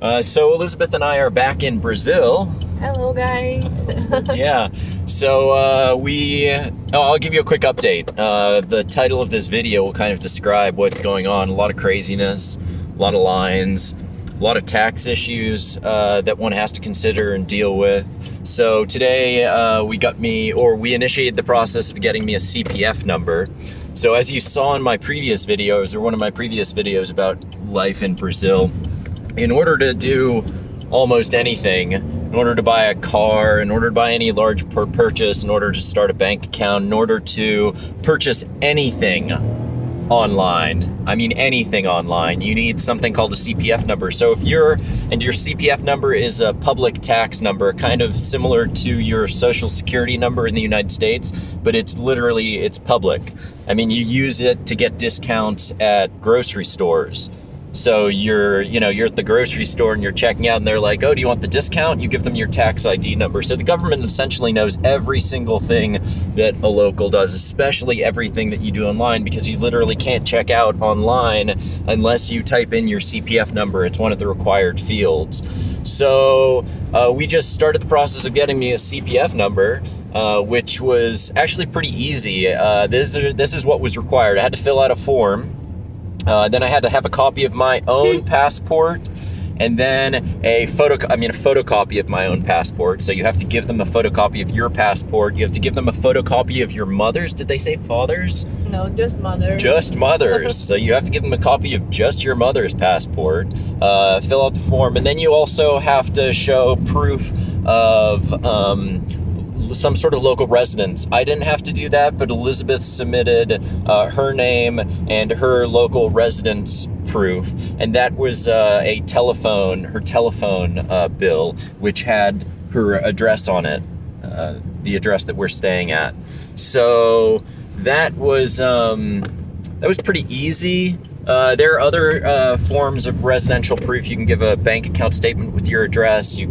So Elizabeth and I are back in Brazil. Hello, guys. Yeah. So I'll give you a quick update. The title of this video will kind of describe what's going on. A lot of craziness, a lot of lines, a lot of tax issues that one has to consider and deal with. So today we initiated the process of getting me a CPF number. So as you saw in my previous videos, or one of my previous videos about life in Brazil, in order to do almost anything, in order to buy a car, in order to buy any large purchase, in order to start a bank account, in order to purchase anything online, I mean anything online, you need something called a CPF number. So if your CPF number is a public tax number, kind of similar to your social security number in the United States, but it's public. I mean, you use it to get discounts at grocery stores. So you're at the grocery store and you're checking out and they're like, oh, do you want the discount? You give them your tax ID number. So the government essentially knows every single thing that a local does, especially everything that you do online, because you literally can't check out online unless you type in your CPF number. It's one of the required fields. So we just started the process of getting me a CPF number, which was actually pretty easy. This is what was required. I had to fill out a form. Then I had to have a copy of my own passport, and then a photocopy of my own passport. So you have to give them a photocopy of your passport. You have to give them a photocopy of your mother's. Did they say father's? No, just mother. Just mother's. So you have to give them a copy of just your mother's passport. Fill out the form, and then you also have to show proof of some sort of local residence. I didn't have to do that, but Elizabeth submitted her name and her local residence proof, and that was her telephone bill, which had her address on it, the address that we're staying at. So that was pretty easy. There are other forms of residential proof. You can give a bank account statement with your address. You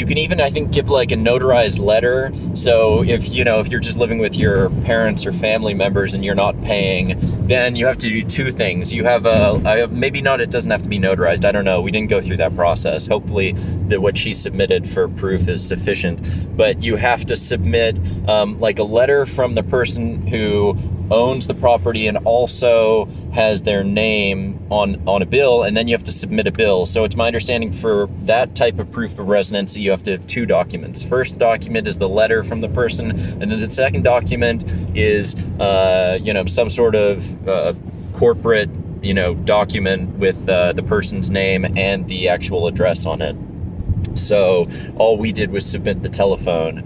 can even, I think, give like a notarized letter. So if you're just living with your parents or family members and you're not paying, then you have to do two things. You have it doesn't have to be notarized. I don't know. We didn't go through that process. Hopefully what she submitted for proof is sufficient. But you have to submit like a letter from the person who owns the property and also has their name on a bill, and then you have to submit a bill. So it's my understanding for that type of proof of residency, you have to have two documents. First document is the letter from the person, and then the second document is some sort of corporate document with the person's name and the actual address on it. So all we did was submit the telephone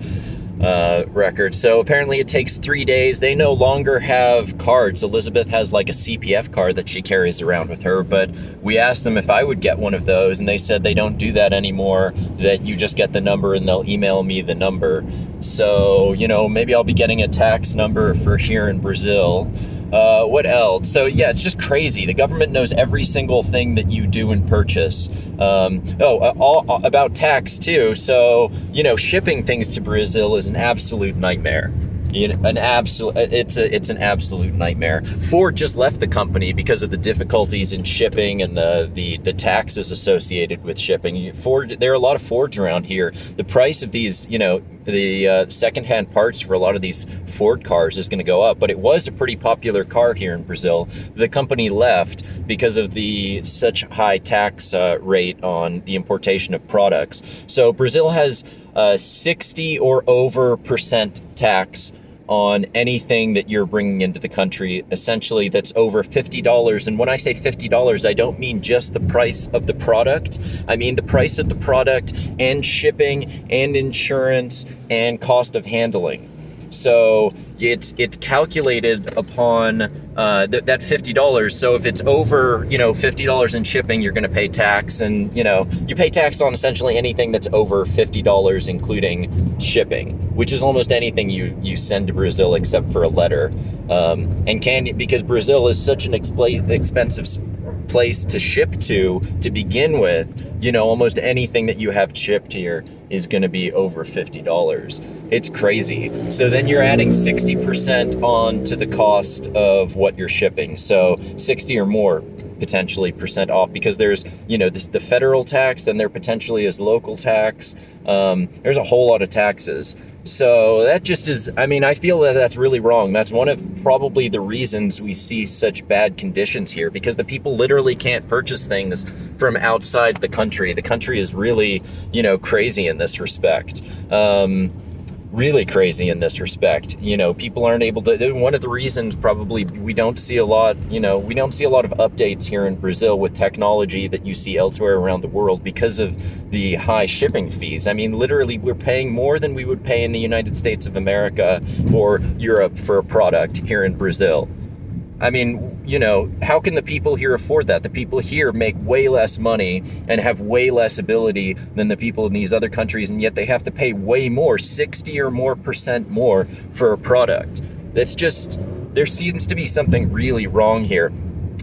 record. So apparently it takes 3 days. They no longer have cards. Elizabeth has like a CPF card that she carries around with her, but we asked them if I would get one of those, and they said they don't do that anymore, that you just get the number and they'll email me the number. So, maybe I'll be getting a tax number for here in Brazil. What else? So yeah, it's just crazy. The government knows every single thing that you do and purchase. All about tax too. So, shipping things to Brazil is an absolute nightmare. It's an absolute nightmare. Ford just left the company because of the difficulties in shipping and the taxes associated with shipping. There are a lot of Fords around here. The price of these, the secondhand parts for a lot of these Ford cars is going to go up, but it was a pretty popular car here in Brazil. The company left because of the such high tax rate on the importation of products. So Brazil has 60 or over % tax on anything that you're bringing into the country, essentially that's over $50. And when I say $50, I don't mean just the price of the product. I mean the price of the product and shipping and insurance and cost of handling. So it's calculated upon that $50. So if it's over, $50 in shipping, you're going to pay tax, and you pay tax on essentially anything that's over $50, including shipping, which is almost anything you send to Brazil except for a letter. Because Brazil is such an expensive place to ship to begin with, almost anything that you have shipped here is going to be over $50. It's crazy. So then you're adding 60% on to the cost of what you're shipping. So 60 or more potentially percent off, because there's, the federal tax, then there potentially is local tax. There's a whole lot of taxes. So that just is, I feel that that's really wrong. That's one of probably the reasons we see such bad conditions here, because the people literally can't purchase things from outside the country. The country is really, crazy in this respect. Really crazy in this respect. People aren't able to, one of the reasons probably we don't see a lot, we don't see a lot of updates here in Brazil with technology that you see elsewhere around the world because of the high shipping fees. Literally we're paying more than we would pay in the United States of America or Europe for a product here in Brazil. How can the people here afford that? The people here make way less money and have way less ability than the people in these other countries, and yet they have to pay way more, 60 or more percent more for a product. That's just, there seems to be something really wrong here.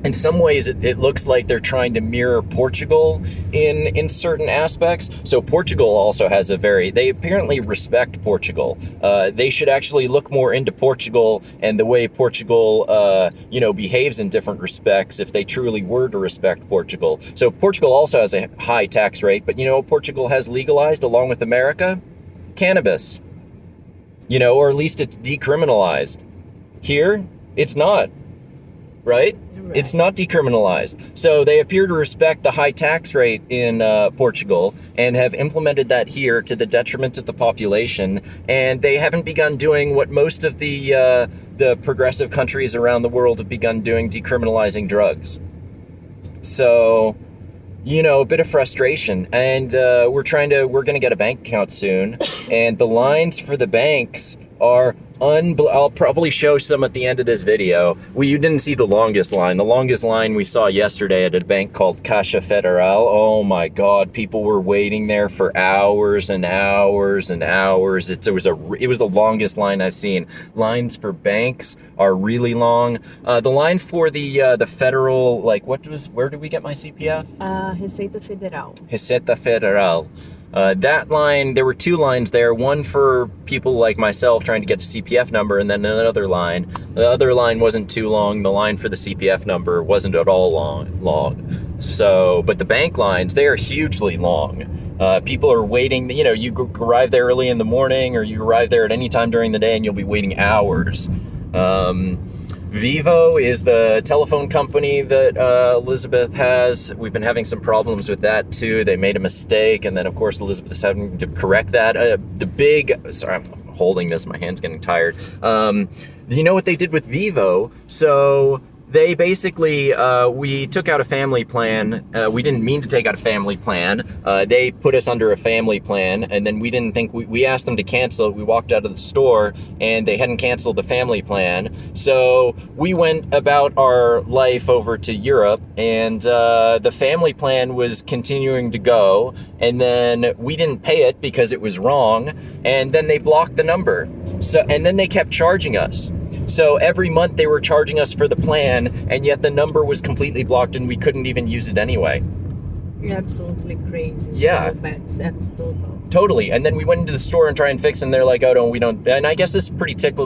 In some ways, it looks like they're trying to mirror Portugal in certain aspects. So Portugal also has they apparently respect Portugal. They should actually look more into Portugal and the way Portugal, behaves in different respects if they truly were to respect Portugal. So Portugal also has a high tax rate, but Portugal has legalized, along with America, cannabis. Or at least it's decriminalized. Here, it's not, right? It's not decriminalized. So they appear to respect the high tax rate in Portugal and have implemented that here to the detriment of the population. And they haven't begun doing what most of the progressive countries around the world have begun doing, decriminalizing drugs. So, a bit of frustration. And we're going to get a bank account soon. And the lines for the banks are I'll probably show some at the end of this video. You didn't see the longest line. The longest line we saw yesterday at a bank called Caixa Federal. Oh my God, people were waiting there for hours and hours and hours. It was the longest line I've seen. Lines for banks are really long. The line for the federal, where did we get my CPF? Receita Federal. Receita Federal. That line, there were two lines there, one for people like myself trying to get a CPF number, and then another line. The other line wasn't too long. The line for the CPF number wasn't at all long. So, but the bank lines, they are hugely long. People are waiting, you arrive there early in the morning, or you arrive there at any time during the day, and you'll be waiting hours. Vivo is the telephone company that Elizabeth has. We've been having some problems with that too. They made a mistake, and then of course Elizabeth's having to correct that. Sorry, I'm holding this, my hand's getting tired. You know what they did with Vivo? So they basically, we took out a family plan. We didn't mean to take out a family plan. They put us under a family plan, and then we didn't think, we asked them to cancel it. We walked out of the store and they hadn't canceled the family plan. So we went about our life over to Europe, and the family plan was continuing to go, and then we didn't pay it because it was wrong, and then they blocked the number. So, and then they kept charging us. So every month they were charging us for the plan, and yet the number was completely blocked and we couldn't even use it anyway. Absolutely crazy. Yeah. Bad sense, total. Totally. And then we went into the store and tried and fix, and they're like, oh, we don't. And I guess this is pretty typical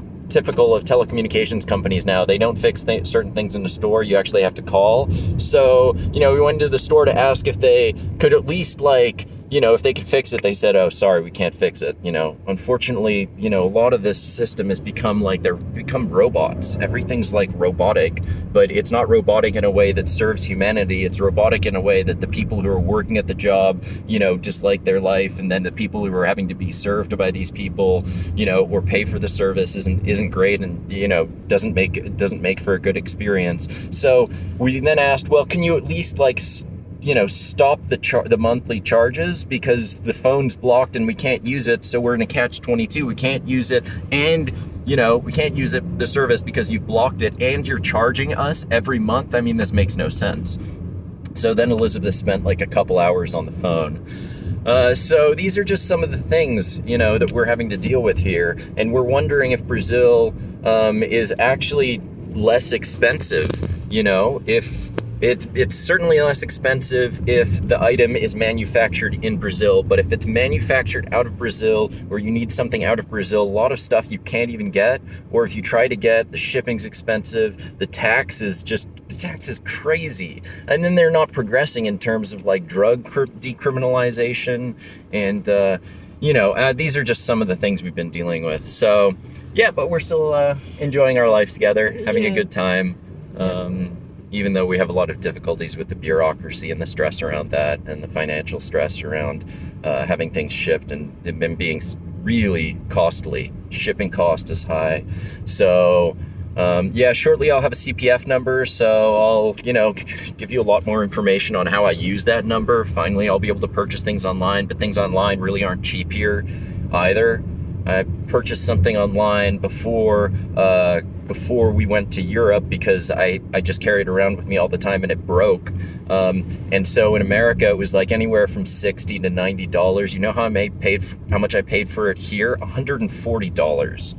of telecommunications companies now. They don't fix certain things in the store. You actually have to call. So, we went into the store to ask if they could at least if they could fix it. They said, oh, sorry, we can't fix it. Unfortunately, a lot of this system has become become robots. Everything's robotic, but it's not robotic in a way that serves humanity. It's robotic in a way that the people who are working at the job, dislike their life. And then the people who are having to be served by these people, or pay for the service isn't great, and, doesn't make for a good experience. So we then asked, well, can you at least stop the monthly charges, because the phone's blocked and we can't use it. So we're in a catch-22. We can't use it, and we can't use the service because you've blocked it and you're charging us every month. This makes no sense. So then Elizabeth spent a couple hours on the phone. So these are just some of the things, that we're having to deal with here. And we're wondering if Brazil is actually less expensive, It's certainly less expensive if the item is manufactured in Brazil, but if it's manufactured out of Brazil, or you need something out of Brazil, a lot of stuff you can't even get, or if you try to get, the shipping's expensive, the tax is crazy. And then they're not progressing in terms of like drug decriminalization, and these are just some of the things we've been dealing with. So yeah, but we're still enjoying our life together, having a good time. Even though we have a lot of difficulties with the bureaucracy and the stress around that, and the financial stress around having things shipped, and it been being really costly. Shipping cost is high. So shortly I'll have a CPF number, so I'll, give you a lot more information on how I use that number. Finally, I'll be able to purchase things online, but things online really aren't cheap here either. I purchased something online before we went to Europe, because I just carried it around with me all the time and it broke. And so in America, it was like anywhere from $60 to $90. You know how much I paid for it here? $140.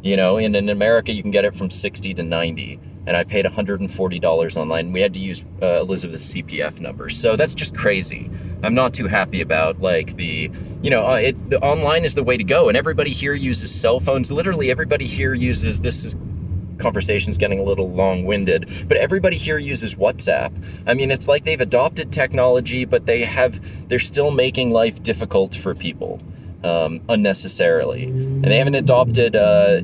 And in America, you can get it from $60 to $90. And I paid $140 online. We had to use Elizabeth's CPF number. So that's just crazy. I'm not too happy about the online is the way to go. And everybody here uses cell phones. Literally everybody here uses, conversation's getting a little long-winded, but everybody here uses WhatsApp. I mean, it's like they've adopted technology, but they're still making life difficult for people unnecessarily. And they haven't adopted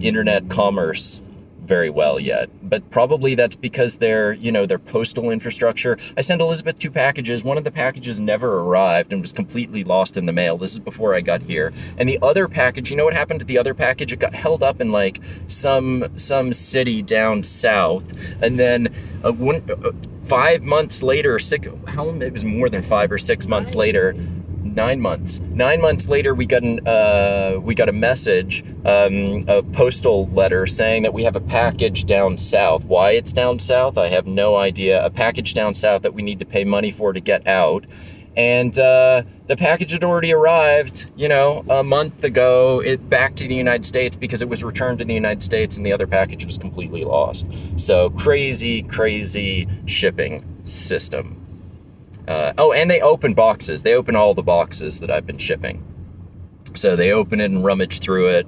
internet commerce very well yet, but probably that's because their postal infrastructure. I sent Elizabeth 2 packages. One of the packages never arrived and was completely lost in the mail. This is before I got here. And the other package, you know what happened to the other package? It got held up in some city down south, and then 5 months later, it was more than 5 or 6 months later. 9 months. 9 months later, we got a message, a postal letter saying that we have a package down south. Why it's down south, I have no idea. A package down south that we need to pay money for to get out. And the package had already arrived, a month ago, back to the United States, because it was returned in the United States and the other package was completely lost. So crazy shipping system. And they open boxes. They open all the boxes that I've been shipping. So they open it and rummage through it.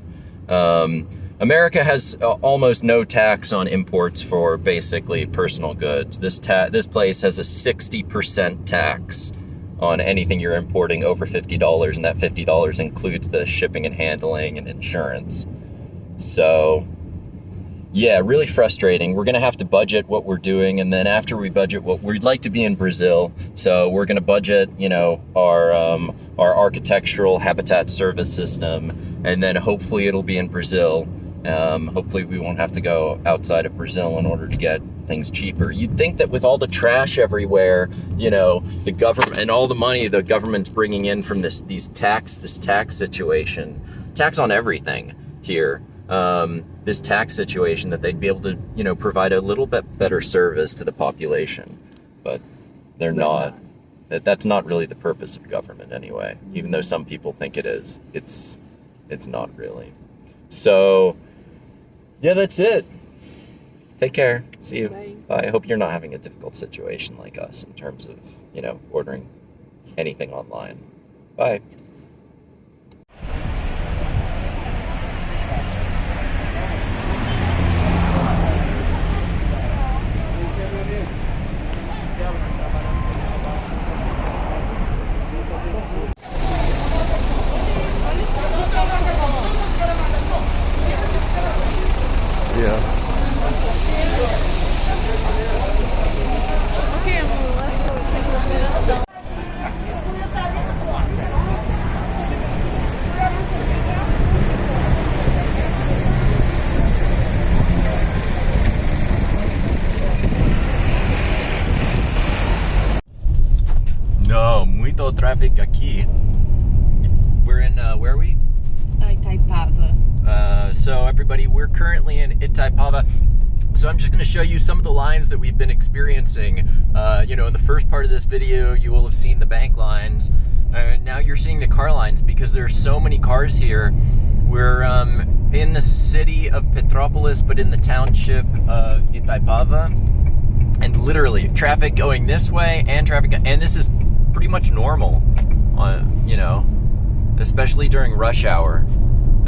America has almost no tax on imports for basically personal goods. This place has a 60% tax on anything you're importing over $50, and that $50 includes the shipping and handling and insurance. So yeah, really frustrating. We're going to have to budget what we're doing, and then after we budget we'd like to be in Brazil. So we're going to budget, our architectural habitat service system, and then hopefully it'll be in Brazil. Hopefully we won't have to go outside of Brazil in order to get things cheaper. You'd think that with all the trash everywhere, the government and all the money the government's bringing in from this tax situation, tax on everything here, this tax situation, that they'd be able to, provide a little bit better service to the population, but they're not. That's not really the purpose of government anyway, even though some people think it is. It's not really. So yeah, that's it. Take care. See you. Bye. Bye. I hope you're not having a difficult situation like us in terms of, ordering anything online. Bye. No, muito traffic aqui. We're in, where are we? Itaipava. So everybody, we're currently in Itaipava. So I'm just going to show you some of the lines that we've been experiencing. In the first part of this video, you will have seen the bank lines. Now you're seeing the car lines because there's so many cars here. We're in the city of Petrópolis, but in the township of Itaipava. And literally traffic going this way and and this is pretty much normal on, you know, especially during rush hour.